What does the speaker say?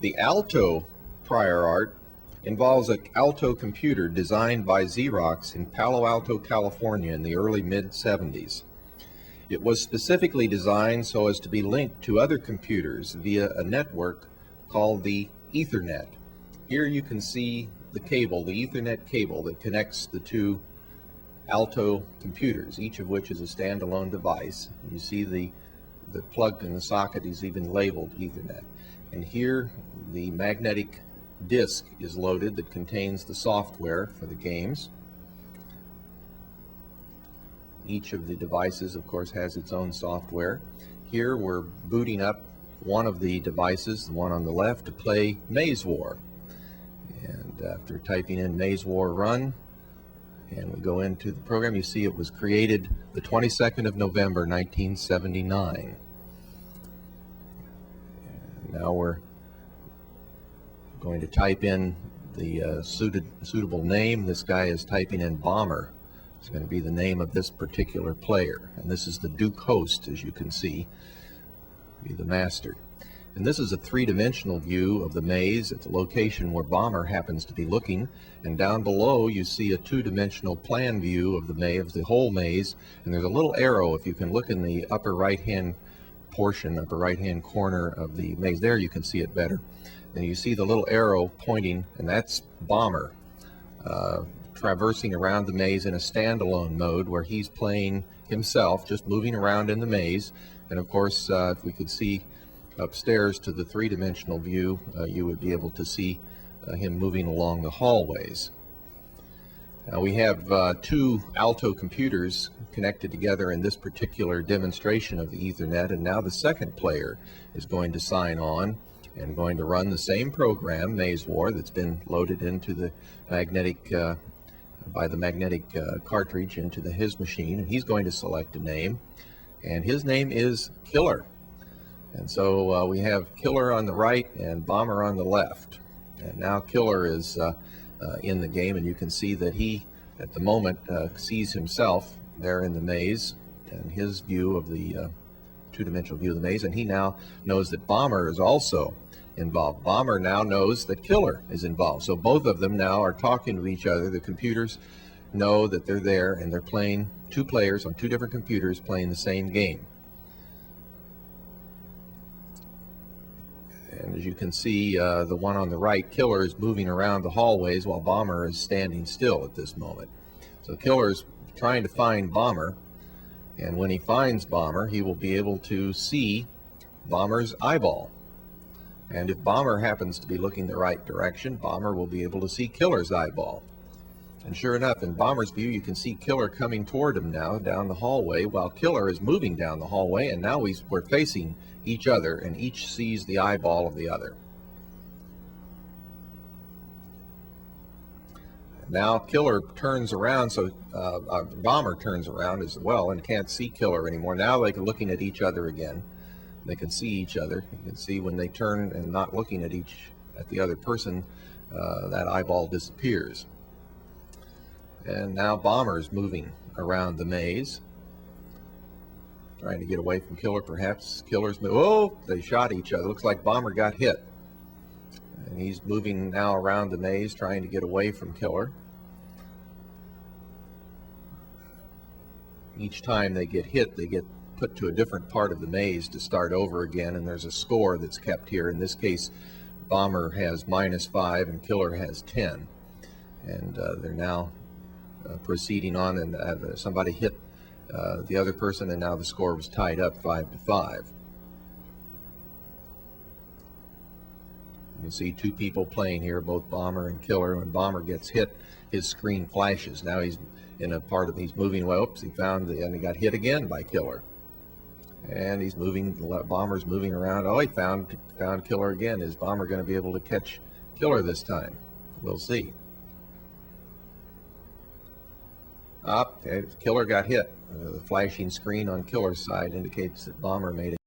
The alto prior art involves an alto computer designed by Xerox in Palo Alto, California in the early mid-70s. It was specifically designed so as to be linked to other computers via a network called the Ethernet. Here you can see the cable, the Ethernet cable that connects the two alto computers, each of which is a standalone device. You see the plug in the socket is even labeled Ethernet. And here the magnetic disk is loaded that contains the software for the games. Each of the devices, of course, has its own software. Here we're booting up one of the devices, the one on the left, to play Maze War. And after typing in Maze War Run, and we go into the program, you see it was created the 22nd of November, 1979. And now we're going to type in the suitable name. This guy is typing in Bomber. It's going to be the name of this particular player. And this is the Duke host, as you can see, be the master. And this is a three-dimensional view of the maze at the location where Bomber happens to be looking. And down below you see a two-dimensional plan view of the maze, the whole maze. And there's a little arrow, if you can look in the upper right-hand portion, upper right-hand corner of the maze. There you can see it better. And you see the little arrow pointing, and that's Bomber, traversing around the maze in a standalone mode where he's playing himself, just moving around in the maze. And of course, if we could see upstairs to the three-dimensional view, you would be able to see him moving along the hallways. Now we have two alto computers connected together in this particular demonstration of the Ethernet, and now the second player is going to sign on and going to run the same program, Maze War, that's been loaded into the magnetic by the magnetic cartridge into his machine, and he's going to select a name, and his name is Killer. And so we have Killer on the right and Bomber on the left. And now Killer is in the game, and you can see that he, at the moment, sees himself there in the maze and his view of the two-dimensional view of the maze, and he now knows that Bomber is also involved. Bomber now knows that Killer is involved. So both of them now are talking to each other. The computers know that they're there, and they're playing, two players on two different computers playing the same game. And as you can see, the one on the right, Killer, is moving around the hallways while Bomber is standing still at this moment. So Killer is trying to find Bomber, and when he finds Bomber, he will be able to see Bomber's eyeball. And if Bomber happens to be looking the right direction, Bomber will be able to see Killer's eyeball. And sure enough, in Bomber's view, you can see Killer coming toward him now down the hallway, while Killer is moving down the hallway, and now we're facing each other, and each sees the eyeball of the other. Now Killer turns around, so Bomber turns around as well and can't see Killer anymore. Now they're looking at each other again. They can see each other. You can see when they turn and not looking at the other person, that eyeball disappears. And now Bomber's moving around the maze, trying to get away from Killer, perhaps. Killer's moving. Oh, they shot each other. Looks like Bomber got hit. And he's moving now around the maze, trying to get away from Killer. Each time they get hit, they get put to a different part of the maze to start over again, and there's a score that's kept here. In this case, Bomber has -5 and Killer has 10. And they're now proceeding on, and somebody hit the other person, and now the score was tied up 5-5. You can see two people playing here, both Bomber and Killer. When Bomber gets hit, his screen flashes. Now he's in a part of, he's moving, well, oops, and he got hit again by Killer. And he's moving, Bomber's moving around. Oh, he found Killer again. Is Bomber going to be able to catch Killer this time? We'll see. Killer got hit. The flashing screen on Killer's side indicates that Bomber made a